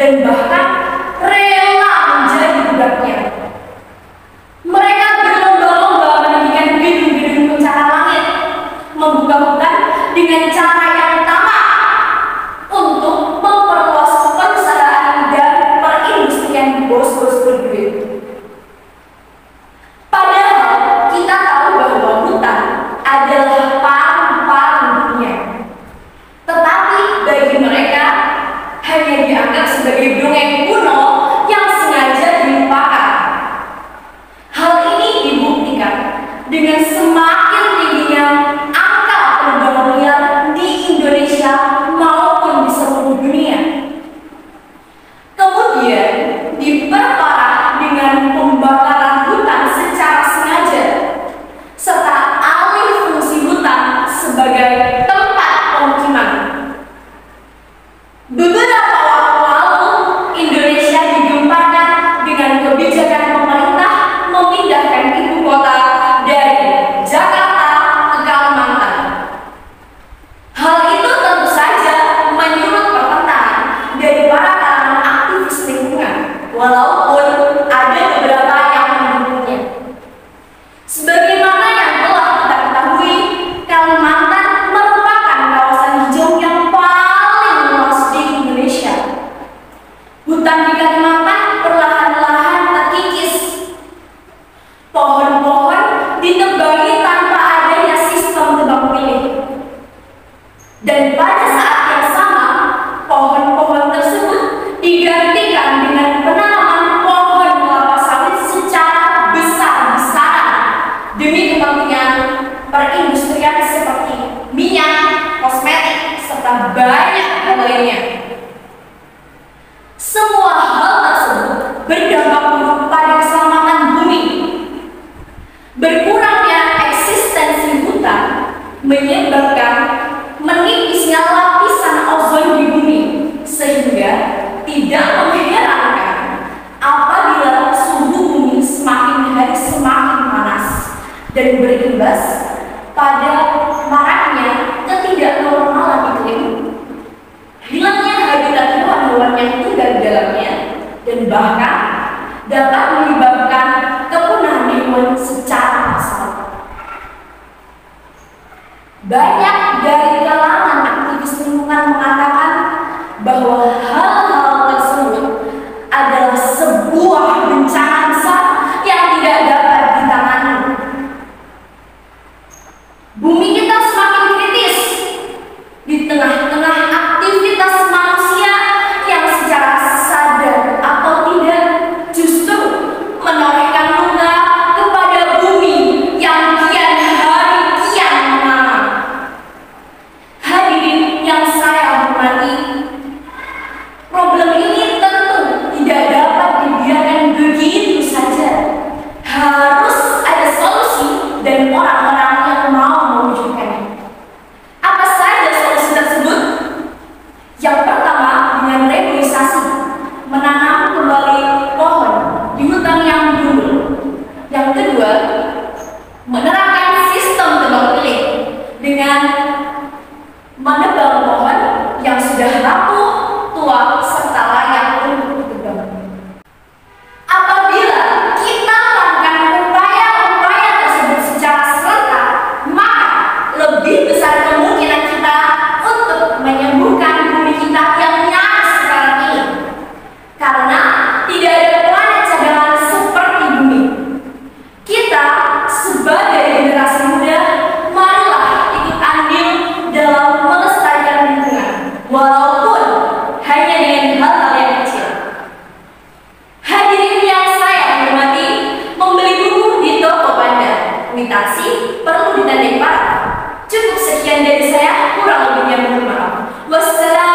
dan bahkan rela menjadi budaknya. Mereka berlomba-lomba mendirikan gedung-gedung pencakar langit, membuka hutan dengan cara yang utama untuk memperluas perusahaan dan perindustrian bos-bos berduit. Padahal kita tahu bahwa hutan adalah paru-paru dunia. Tetapi bagi mereka hanya dianggap sebagai dongeng kuno yang sengaja dilupakan. Hal ini dibuktikan dengan semakin tingginya angka penebangan liar di Indonesia maupun di seluruh dunia. Kemudian diperparah dengan pembakaran hutan secara sengaja serta alih fungsi hutan sebagai tempat pemukiman. Beberapa waktu lalu Indonesia digemparkan dengan kebijakan pemerintah memindahkan ibu kota dari Jakarta ke Kalimantan. Hal itu tentu saja menyurut pertentangan dari para kalangan aktivis lingkungan, walaupun ada beberapa yang mendukungnya. Sebagaimana yang telah kita ketahui, Kalimantan merupakan kawasan hijau yang paling luas di Indonesia. Hutan di Kalimantan perlahan-lahan terkikis. Pohon-pohon ditebangi tanpa adanya sistem tebang pilih. Dan pada saat yang sama, pohon-pohon tersebut digantikan dengan penanaman pohon kelapa sawit secara besar-besaran demi kepentingan perindustrian seperti minyak, kosmetik, serta banyak hal lainnya. Semua hal tersebut berdampak buruk pada keselamatan bumi. Berkurangnya eksistensi hutan menyebabkan menipisnya lapisan ozon di bumi, sehingga tidak mengherankan apabila suhu bumi semakin hari semakin panas dan berimbas pada maraknya ketidaknormalan iklim, hilangnya habitat hewan-hewan yang tinggal di dalamnya, dan bahkan dapat menyebabkan kepunahan hewan secara massal. Banyak dari kalangan aktivis lingkungan mengatakan bahwa hal-hal tersebut adalah sebuah bencana besar yang tidak dapat ditangani. Bumi kita semakin kritis di tengah-tengah aktivitas manusia yang secara sadar atau tidak justru menorehkan luka kepada bumi yang kian hari kian mengamat. Hadirin yang saya hormati, problem ini tentu tidak dapat dibiarkan begitu saja. Harus ada solusi dan orang-orang yang mau mewujudkannya. Apa saja solusi tersebut? Yang pertama, dengan reboisasi, menanam kembali pohon di hutan yang gundul. Yang kedua, menerapkan sistem tebang pilih dengan menebang pohon yang sudah rapuh, tua, serta layak untuk ditebang. Apabila kita melakukan upaya-upaya tersebut secara serentak, maka lebih besar kemungkinan kita untuk menyembuhkan bumi kita yang nyaris sekarang ini. Karena tidak ada planet cadangan seperti bumi. Kita sebagai generasi muda, marilah ikut andil dalam melestarikan lingkungan, walaupun hanya dengan hal-hal yang kecil. Hadirin yang saya hormati, membeli buku di toko Panda, imitasi perlu ditandai parah. Cukup sekian dari saya, kurang lebihnya mohon maaf. Wassalam.